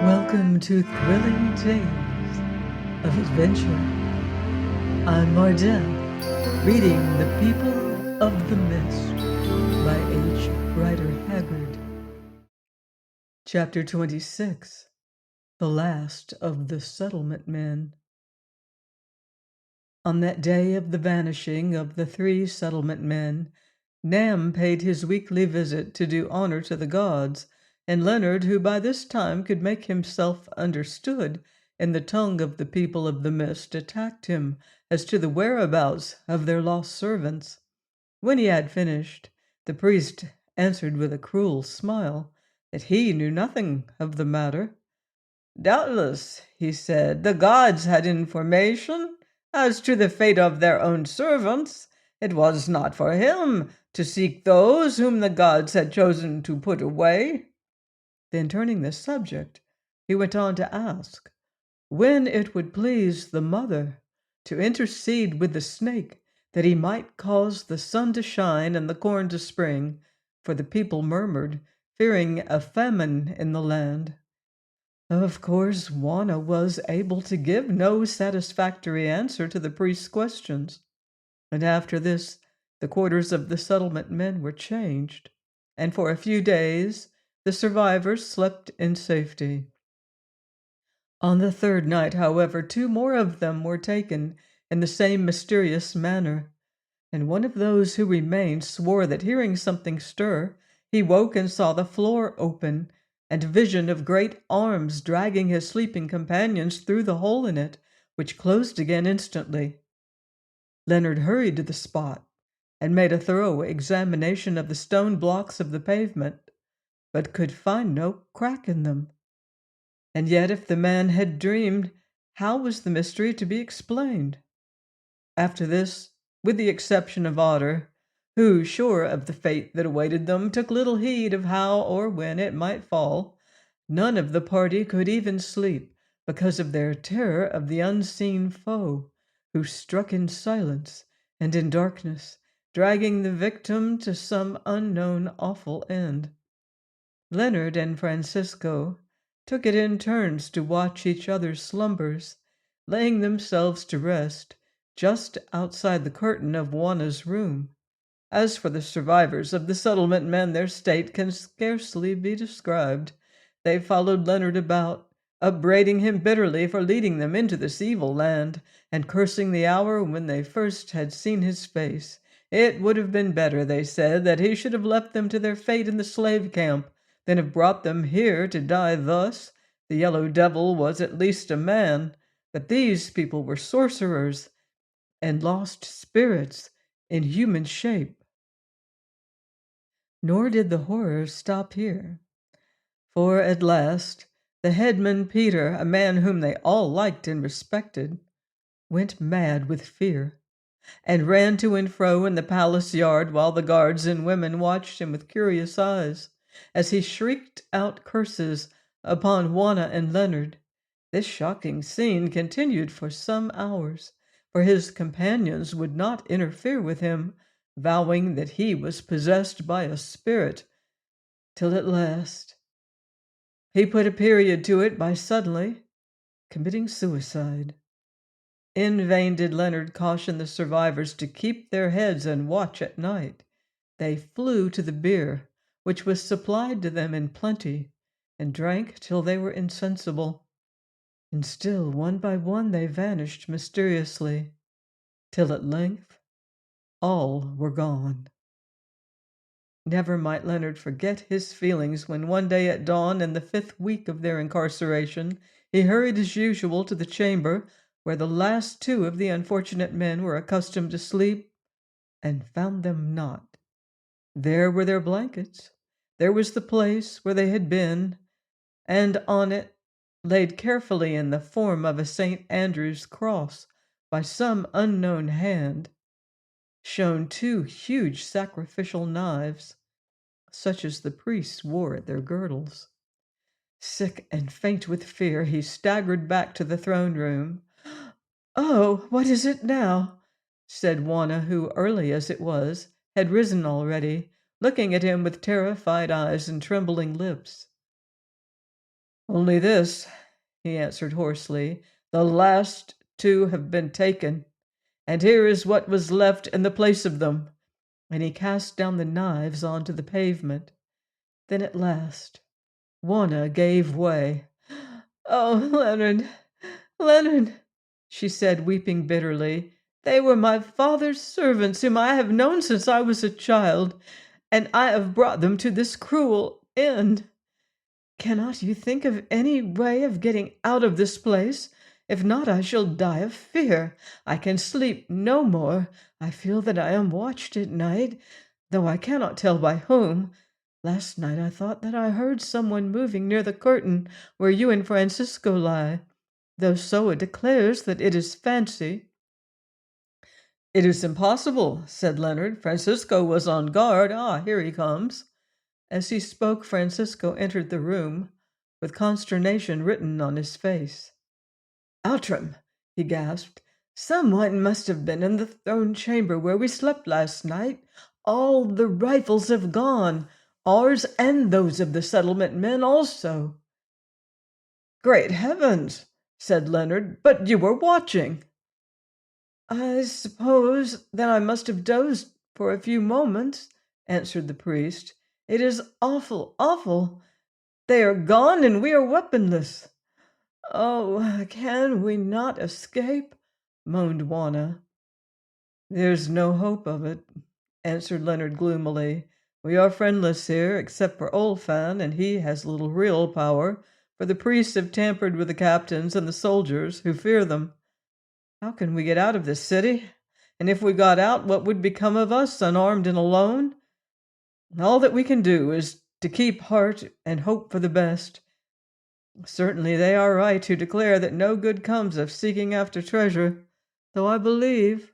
Welcome to Thrilling Tales of Adventure. I'm Mardell, reading The People of the Mist by H. Rider Haggard. Chapter 26, The Last of the Settlement Men. On that day of the vanishing of the 3 settlement men, Nam paid his weekly visit to do honor to the gods, and Leonard, who by this time could make himself understood in the tongue of the people of the mist, attacked him as to the whereabouts of their lost servants. When he had finished, the priest answered with a cruel smile that he knew nothing of the matter. Doubtless, he said, the gods had information as to the fate of their own servants. It was not for him to seek those whom the gods had chosen to put away. Then, turning the subject, he went on to ask when it would please the mother to intercede with the snake that he might cause the sun to shine and the corn to spring, for the people murmured, fearing a famine in the land. Of course, Juana was able to give no satisfactory answer to the priest's questions, and after this the quarters of the settlement men were changed, and for a few days the survivors slept in safety. On the 3rd night, however, 2 more of them were taken in the same mysterious manner, and one of those who remained swore that hearing something stir, he woke and saw the floor open, and a vision of great arms dragging his sleeping companions through the hole in it, which closed again instantly. Leonard hurried to the spot and made a thorough examination of the stone blocks of the pavement, but could find no crack in them. And yet, if the man had dreamed, how was the mystery to be explained? After this, with the exception of Otter, who, sure of the fate that awaited them, took little heed of how or when it might fall, none of the party could even sleep because of their terror of the unseen foe, who struck in silence and in darkness, dragging the victim to some unknown awful end. Leonard and Francisco took it in turns to watch each other's slumbers, laying themselves to rest just outside the curtain of Juana's room. As for the survivors of the settlement men, their state can scarcely be described. They followed Leonard about, upbraiding him bitterly for leading them into this evil land, and cursing the hour when they first had seen his face. It would have been better, they said, that he should have left them to their fate in the slave camp than have brought them here to die thus. The yellow devil was at least a man, but these people were sorcerers and lost spirits in human shape. Nor did the horror stop here, for at last the headman Peter, a man whom they all liked and respected, went mad with fear, and ran to and fro in the palace yard while the guards and women watched him with curious eyes, as he shrieked out curses upon Juana and Leonard. This shocking scene continued for some hours, for his companions would not interfere with him, vowing that he was possessed by a spirit, till at last he put a period to it by suddenly committing suicide. In vain did Leonard caution the survivors to keep their heads and watch at night. They flew to the beer, which was supplied to them in plenty, and drank till they were insensible. And still, one by one, they vanished mysteriously, till at length all were gone. Never might Leonard forget his feelings when one day at dawn in the 5th week of their incarceration he hurried as usual to the chamber where the last 2 of the unfortunate men were accustomed to sleep, and found them not. There were their blankets, there was the place where they had been, and on it, laid carefully in the form of a St. Andrew's cross by some unknown hand, shone 2 huge sacrificial knives, such as the priests wore at their girdles. Sick and faint with fear, he staggered back to the throne room. "Oh, what is it now?" said Juana, who, early as it was, had risen already, looking at him with terrified eyes and trembling lips. Only this, he answered hoarsely. The last two have been taken, and here is what was left in the place of them. And he cast down the knives onto the pavement. Then at last, Juana gave way. Oh, Leonard, Leonard, she said, weeping bitterly. They were my father's servants, whom I have known since I was a child, and I have brought them to this cruel end. Cannot you think of any way of getting out of this place? If not, I shall die of fear. I can sleep no more. I feel that I am watched at night, though I cannot tell by whom. Last night I thought that I heard someone moving near the curtain where you and Francisco lie, though Soa declares that it is fancy. It is impossible, said Leonard. Francisco was on guard. Ah, here he comes. As he spoke, Francisco entered the room, with consternation written on his face. Outram, he gasped. Someone must have been in the throne chamber where we slept last night. All the rifles have gone, ours and those of the settlement men also. Great heavens, said Leonard, but you were watching. I suppose that I must have dozed for a few moments, answered the priest. It is awful, awful. They are gone and we are weaponless. Oh, can we not escape? Moaned Juana. There's no hope of it, answered Leonard gloomily. We are friendless here, except for Olfan, and he has little real power, for the priests have tampered with the captains and the soldiers, who fear them. How can we get out of this city? And if we got out, what would become of us, unarmed and alone? All that we can do is to keep heart and hope for the best. Certainly they are right who declare that no good comes of seeking after treasure, though I believe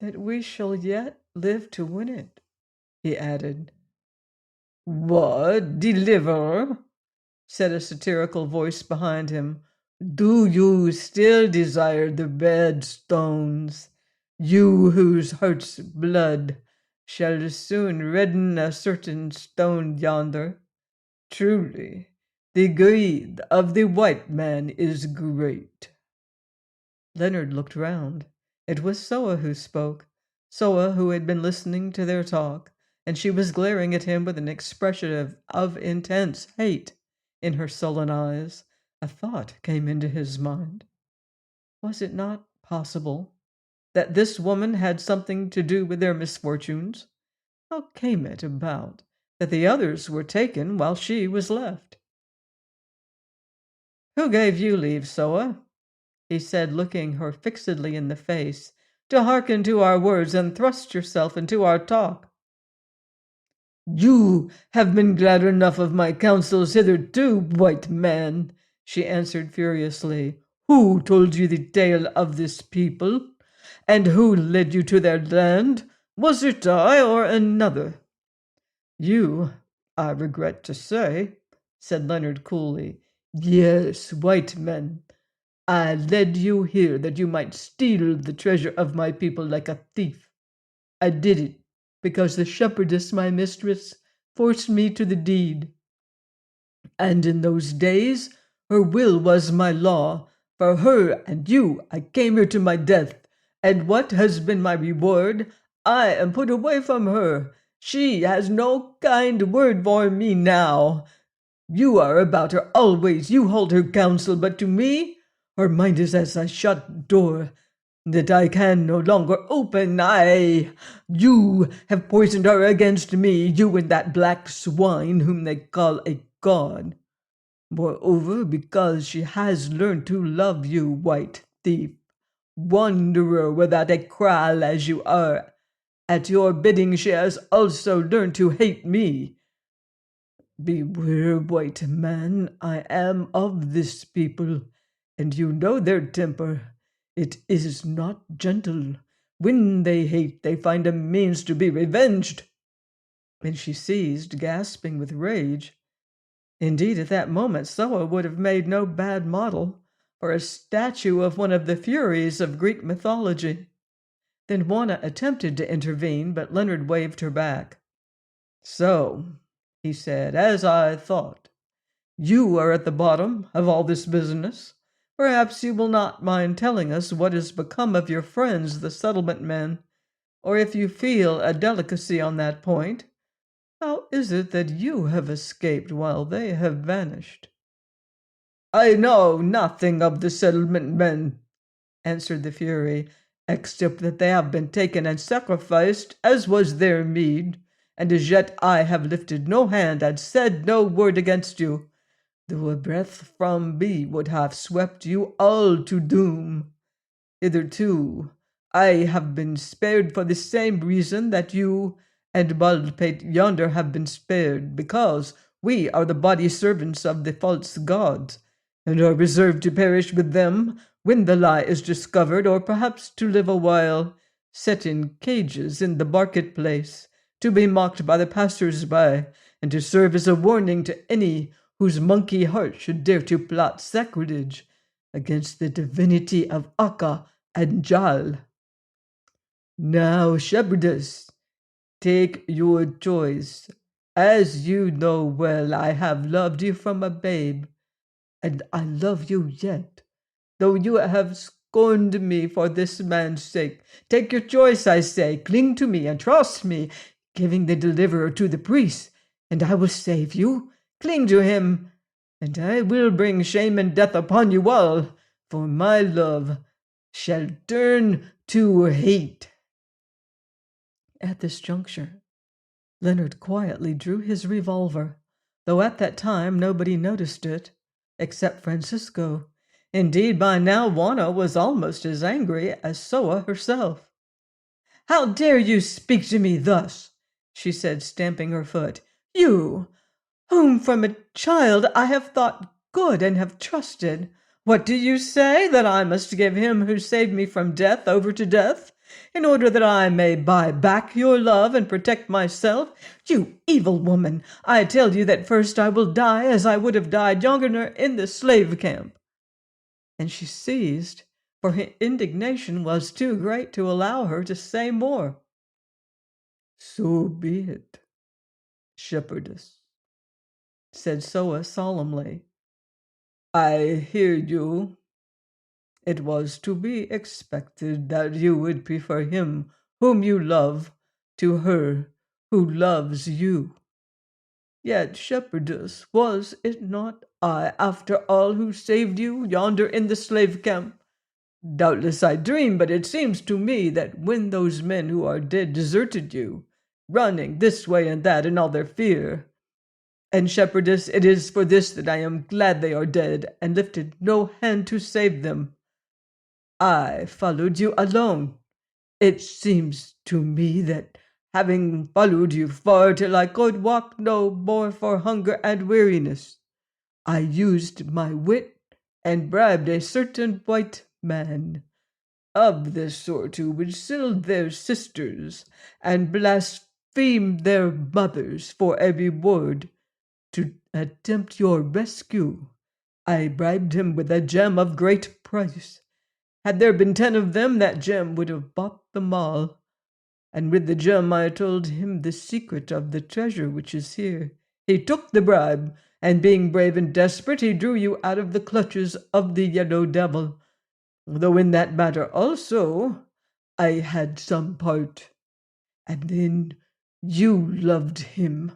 that we shall yet live to win it, he added. What, deliverer? Said a satirical voice behind him. Do you still desire the red stones? You whose heart's blood shall soon redden a certain stone yonder. Truly, the greed of the white man is great. Leonard looked round. It was Soa who spoke, Soa who had been listening to their talk, and she was glaring at him with an expression of intense hate in her sullen eyes. A thought came into his mind. Was it not possible that this woman had something to do with their misfortunes? How came it about that the others were taken while she was left? Who gave you leave, Soa? He said, looking her fixedly in the face, to hearken to our words and thrust yourself into our talk. You have been glad enough of my counsels hitherto, white man, she answered furiously. Who told you the tale of this people? And who led you to their land? Was it I or another? You, I regret to say, said Leonard coolly. Yes, white men. I led you here that you might steal the treasure of my people like a thief. I did it because the shepherdess, my mistress, forced me to the deed. And in those days her will was my law. For her and you I came here to my death. And what has been my reward? I am put away from her. She has no kind word for me now. You are about her always. You hold her counsel, but to me her mind is as a shut door that I can no longer open. You have poisoned her against me, you and that black swine whom they call a god. Moreover, because she has learned to love you, white thief, wanderer without a kraal as you are, at your bidding she has also learned to hate me. Beware, white man, I am of this people, and you know their temper. It is not gentle. When they hate, they find a means to be revenged. And she ceased, gasping with rage. Indeed, at that moment, Soa would have made no bad model for a statue of one of the Furies of Greek mythology. Then Juana attempted to intervene, but Leonard waved her back. So, he said, as I thought. You are at the bottom of all this business. Perhaps you will not mind telling us what has become of your friends, the settlement men, or if you feel a delicacy on that point, how is it that you have escaped while they have vanished?" "I know nothing of the settlement men," answered the Fury, "except that they have been taken and sacrificed, as was their meed, and as yet I have lifted no hand and said no word against you, though a breath from me would have swept you all to doom. Hitherto I have been spared for the same reason that you and Baldpate yonder have been spared, because we are the body servants of the false gods, and are reserved to perish with them when the lie is discovered, or perhaps to live a while, set in cages in the market-place, to be mocked by the passers-by, and to serve as a warning to any whose monkey heart should dare to plot sacrilege against the divinity of Akka and Jal. Now, shepherdess, take your choice. As you know well, I have loved you from a babe, and I love you yet, though you have scorned me for this man's sake. Take your choice, I say. Cling to me and trust me, giving the deliverer to the priest, and I will save you. Cling to him, and I will bring shame and death upon you all, for my love shall turn to hate." At this juncture, Leonard quietly drew his revolver, though at that time nobody noticed it, except Francisco. Indeed, by now Juana was almost as angry as Soa herself. "How dare you speak to me thus?" she said, stamping her foot. "You, whom from a child I have thought good and have trusted. What do you say? That I must give him who saved me from death over to death, in order that I may buy back your love and protect myself? You evil woman, I tell you that first I will die as I would have died yonder in the slave camp." And she ceased, for her indignation was too great to allow her to say more. "So be it, shepherdess," said Soa solemnly. "I hear you. It was to be expected that you would prefer him whom you love to her who loves you. Yet, shepherdess, was it not I, after all, who saved you yonder in the slave camp? Doubtless I dream, but it seems to me that when those men who are dead deserted you, running this way and that in all their fear, and, shepherdess, it is for this that I am glad they are dead, and lifted no hand to save them, I followed you alone. It seems to me that, having followed you far till I could walk no more for hunger and weariness, I used my wit and bribed a certain white man of this sort who would sell their sisters and blaspheme their mothers for a reward to attempt your rescue. I bribed him with a gem of great price. Had there been 10 of them, that gem would have bought them all. And with the gem I told him the secret of the treasure which is here. He took the bribe, and being brave and desperate, he drew you out of the clutches of the yellow devil. Though in that matter also I had some part. And then you loved him.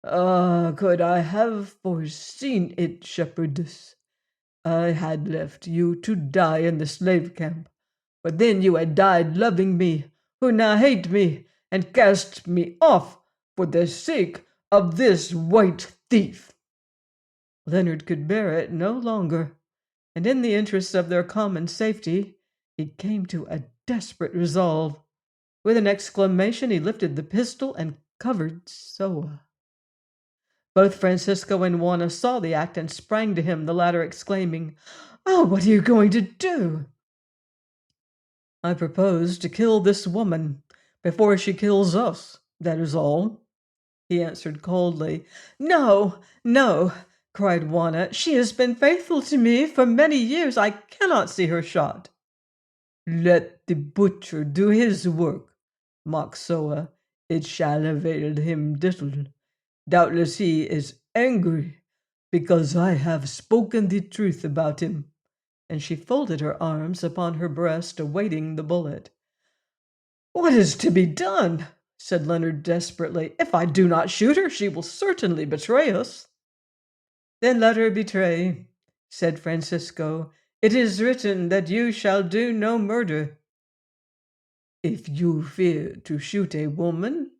Ah, could I have foreseen it, shepherdess, I had left you to die in the slave camp. But then you had died loving me, who now hate me, and cast me off for the sake of this white thief." Leonard could bear it no longer, and in the interests of their common safety, he came to a desperate resolve. With an exclamation, he lifted the pistol and covered Soa. Both Francisco and Juana saw the act and sprang to him, the latter exclaiming, "Oh, what are you going to do?" "I propose to kill this woman before she kills us, that is all," he answered coldly. "No, no," cried Juana. "She has been faithful to me for many years. I cannot see her shot." "Let the butcher do his work," mocked Soa. "It shall avail him little. Doubtless he is angry, because I have spoken the truth about him. And she folded her arms upon her breast, awaiting the bullet. What is to be done? Said Leonard desperately. If I do not shoot her, she will certainly betray us. Then let her betray, said Francisco. It is written that you shall do no murder. If you fear to shoot a woman,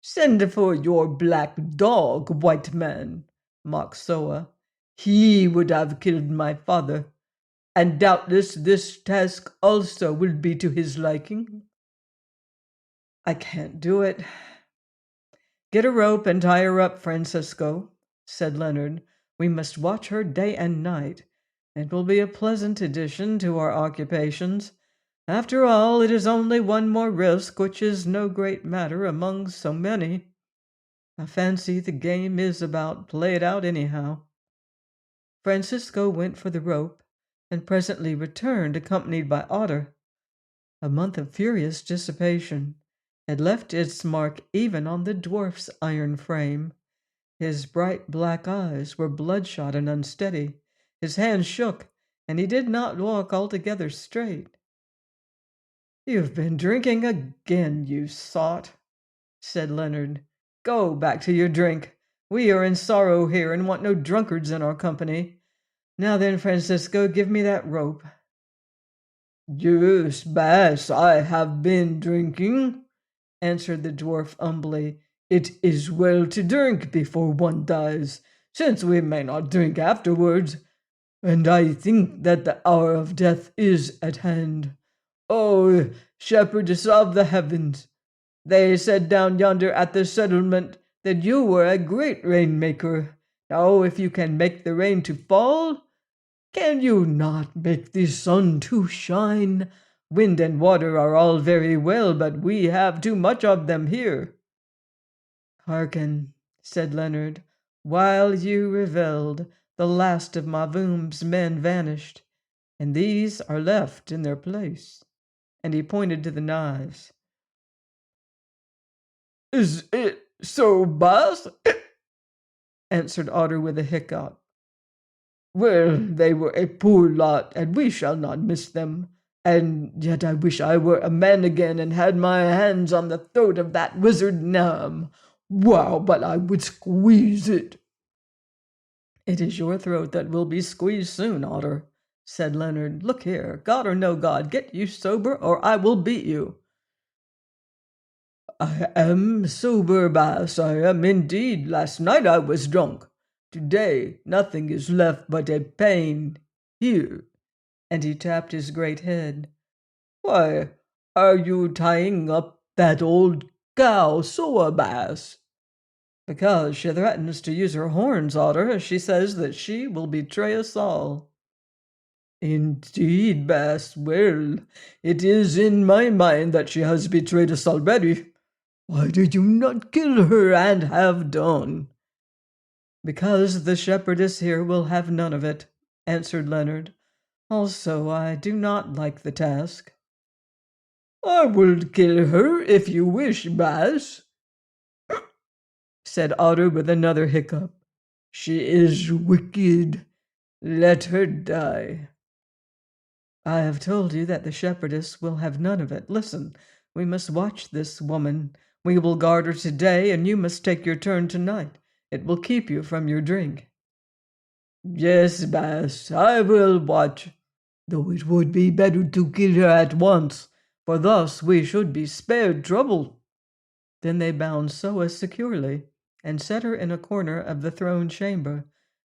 send for your black dog, white man, mocked Soa. He would have killed my father, and doubtless this task also will be to his liking. I can't do it. Get a rope and tie her up, Francisco, said Leonard. We must watch her day and night. It will be a pleasant addition to our occupations. After all, it is only one more risk, which is no great matter among so many. I fancy the game is about played out anyhow. Francisco went for the rope, and presently returned, accompanied by Otter. A month of furious dissipation had left its mark even on the dwarf's iron frame. His bright black eyes were bloodshot and unsteady. His hands shook, and he did not walk altogether straight. You've been drinking again, you sot, said Leonard. Go back to your drink. We are in sorrow here and want no drunkards in our company. Now then, Francisco, give me that rope. Yes, Bass, I have been drinking, answered the dwarf humbly. It is well to drink before one dies, since we may not drink afterwards, and I think that the hour of death is at hand. Oh, shepherdess of the heavens, they said down yonder at the settlement that you were a great rainmaker. Now, if you can make the rain to fall, can you not make the sun to shine? Wind and water are all very well, but we have too much of them here. Hearken, said Leonard. While you revelled, the last of Mavoom's men vanished, and these are left in their place. And he pointed to the knives. Is it so, Bass? answered Otter with a hiccough. Well, they were a poor lot, and we shall not miss them. And yet I wish I were a man again and had my hands on the throat of that wizard Nam. Wow, but I would squeeze it. It is your throat that will be squeezed soon, Otter, said Leonard. Look here, God or no God, get you sober, or I will beat you. I am sober, Bass, I am indeed. Last night I was drunk. Today nothing is left but a pain here. And he tapped his great head. Why, are you tying up that old cow, Soa, Bass? Because she threatens to use her horns, Otter. She says that she will betray us all. Indeed, Bass. Well, it is in my mind that she has betrayed us already. Why did you not kill her and have done? Because the shepherdess here will have none of it, answered Leonard. Also, I do not like the task. I will kill her if you wish, Bass, said Otter with another hiccup. She is wicked. Let her die. I have told you that the shepherdess will have none of it. Listen, we must watch this woman. We will guard her today, and you must take your turn tonight. It will keep you from your drink. Yes, Bass, I will watch, though it would be better to kill her at once, for thus we should be spared trouble. Then they bound Soa securely, and set her in a corner of the throne chamber,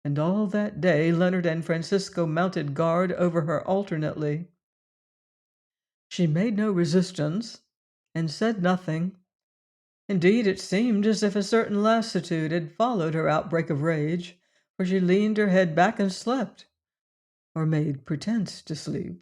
and all that day Leonard and Francisco mounted guard over her alternately. She made no resistance, and said nothing. Indeed, it seemed as if a certain lassitude had followed her outbreak of rage, for she leaned her head back and slept, or made pretence to sleep.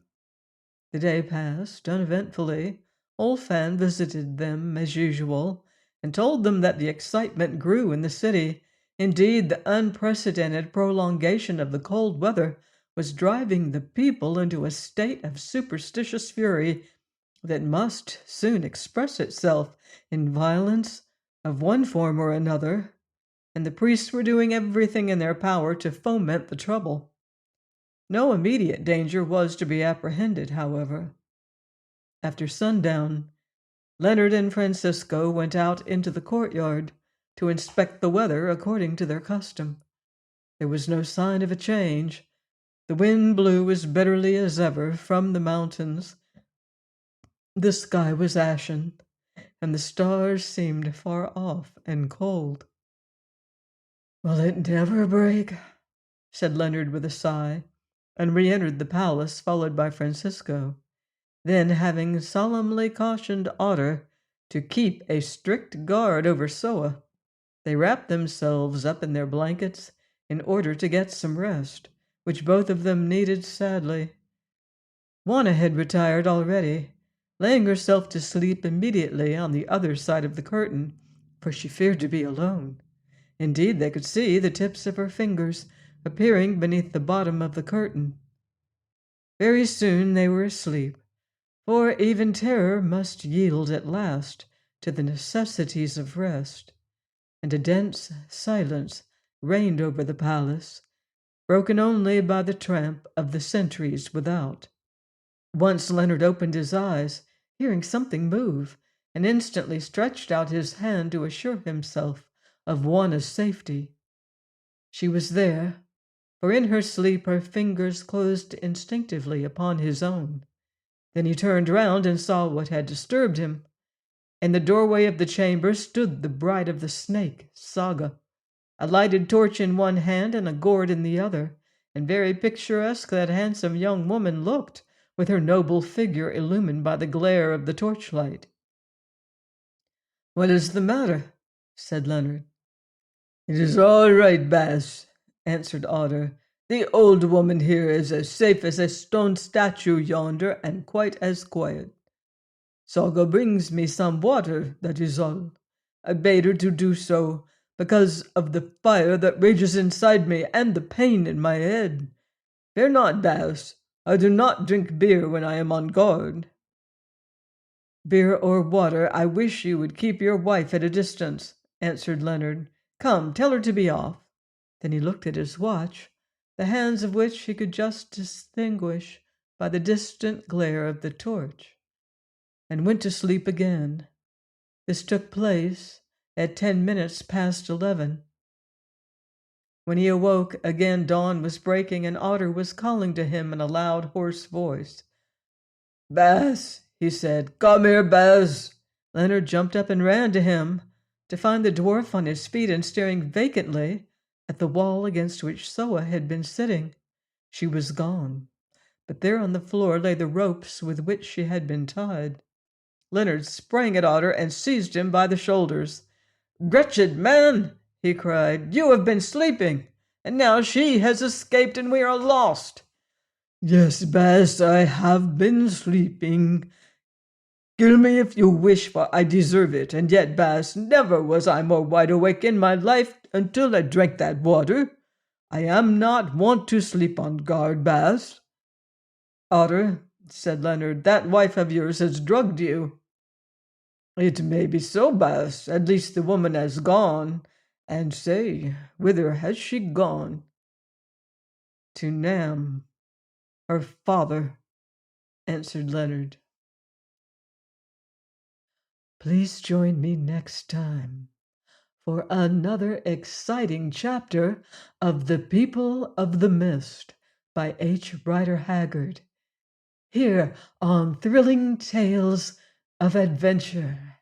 The day passed uneventfully. Olfan visited them as usual, and told them that the excitement grew in the city. Indeed, the unprecedented prolongation of the cold weather was driving the people into a state of superstitious fury that must soon express itself in violence of one form or another. and the priests were doing everything in their power to foment the trouble. No immediate danger was to be apprehended, however. After sundown, Leonard and Francisco went out into the courtyard to inspect the weather according to their custom. There was no sign of a change. The wind blew as bitterly as ever from the mountains. The sky was ashen, and the stars seemed far off and cold. "Will it never break?" said Leonard with a sigh, and re-entered the palace, followed by Francisco. Then, having solemnly cautioned Otter to keep a strict guard over Soa, they wrapped themselves up in their blankets in order to get some rest, which both of them needed sadly. Juana had retired already, laying herself to sleep immediately on the other side of the curtain, for she feared to be alone. Indeed, they could see the tips of her fingers appearing beneath the bottom of the curtain. Very soon they were asleep, for even terror must yield at last to the necessities of rest, and a dense silence reigned over the palace, broken only by the tramp of the sentries without. Once Leonard opened his eyes, hearing something move, and instantly stretched out his hand to assure himself of Juana's safety. She was there, for in her sleep her fingers closed instinctively upon his own. Then he turned round and saw what had disturbed him. In the doorway of the chamber stood the bride of the snake, Saga, a lighted torch in one hand and a gourd in the other, and very picturesque that handsome young woman looked, with her noble figure illumined by the glare of the torchlight. "What is the matter?" said Leonard. "It is all right, Bass," answered Otter. "The old woman here is as safe as a stone statue yonder, and quite as quiet. Saga brings me some water, that is all. I bade her to do so, because of the fire that rages inside me and the pain in my head. Fear not, Bass. I do not drink beer when I am on guard." "Beer or water, I wish you would keep your wife at a distance," answered Leonard. "Come, tell her to be off." Then he looked at his watch, the hands of which he could just distinguish by the distant glare of the torch, and went to sleep again. This took place at 10 minutes past 11. When he awoke, again dawn was breaking, and Otter was calling to him in a loud, hoarse voice. "Bass," he said, "come here, Bass." Leonard jumped up and ran to him, to find the dwarf on his feet and staring vacantly at the wall against which Soa had been sitting. She was gone, but there on the floor lay the ropes with which she had been tied. Leonard sprang at Otter and seized him by the shoulders. "Wretched man!" he cried. "You have been sleeping, and now she has escaped and we are lost." "Yes, Bass, I have been sleeping. Kill me if you wish, for I deserve it. And yet, Bass, never was I more wide awake in my life until I drank that water. I am not wont to sleep on guard, Bass." "Otter," said Leonard, "that wife of yours has drugged you." "It may be so, Bass. At least the woman has gone. And say, whither has she gone?" "To Nam, her father," answered Leonard. Please join me next time for another exciting chapter of The People of the Mist by H. Rider Haggard, here on Thrilling Tales of Adventure.